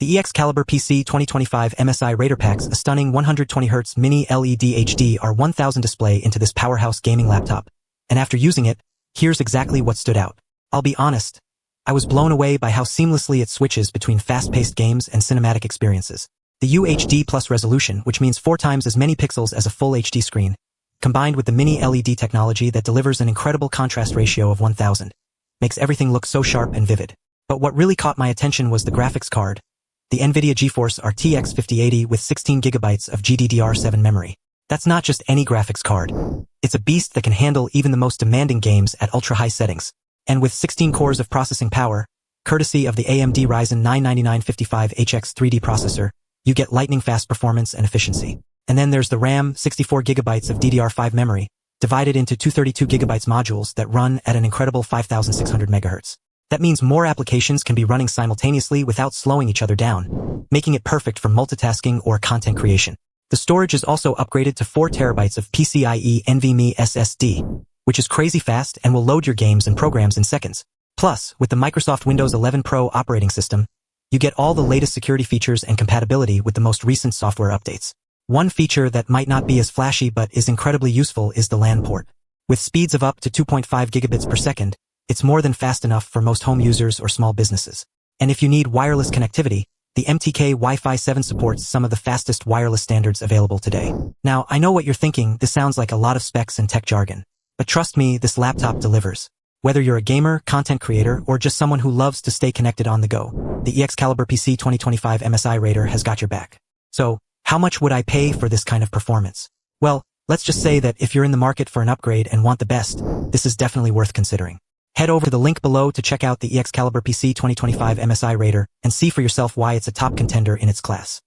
The EXCaliberPC 2025 MSI Raider packs a stunning 120Hz mini LED HDR 1000 display into this powerhouse gaming laptop. And after using it, here's exactly what stood out. I'll be honest, I was blown away by how seamlessly it switches between fast-paced games and cinematic experiences. The UHD Plus resolution, which means 4 times as many pixels as a full HD screen, combined with the mini LED technology that delivers an incredible contrast ratio of 1000, makes everything look so sharp and vivid. But what really caught my attention was the graphics card, the NVIDIA GeForce RTX 5080 with 16GB of GDDR5 memory. That's not just any graphics card. It's a beast that can handle even the most demanding games at ultra-high settings. And with 16 cores of processing power, courtesy of the AMD Ryzen 99955HX 3D processor, you get lightning-fast performance and efficiency. And then there's the RAM, 64GB of DDR5 memory, divided into two 32GB modules that run at an incredible 5600 MHz. That means more applications can be running simultaneously without slowing each other down, making it perfect for multitasking or content creation. The storage is also upgraded to 4 TB of PCIe NVMe SSD, which is crazy fast and will load your games and programs in seconds. Plus, with the Microsoft Windows 11 Pro operating system, you get all the latest security features and compatibility with the most recent software updates. One feature that might not be as flashy but is incredibly useful is the LAN port. With speeds of up to 2.5 gigabits per second, it's more than fast enough for most home users or small businesses. And if you need wireless connectivity, the MTK Wi-Fi 7 supports some of the fastest wireless standards available today. Now, I know what you're thinking, this sounds like a lot of specs and tech jargon. But trust me, this laptop delivers. Whether you're a gamer, content creator, or just someone who loves to stay connected on the go, the EXCaliberPC 2025 MSI Raider has got your back. So, how much would I pay for this kind of performance? Well, let's just say that if you're in the market for an upgrade and want the best, this is definitely worth considering. Head over to the link below to check out the EXCaliberPC 2025 MSI Raider and see for yourself why it's a top contender in its class.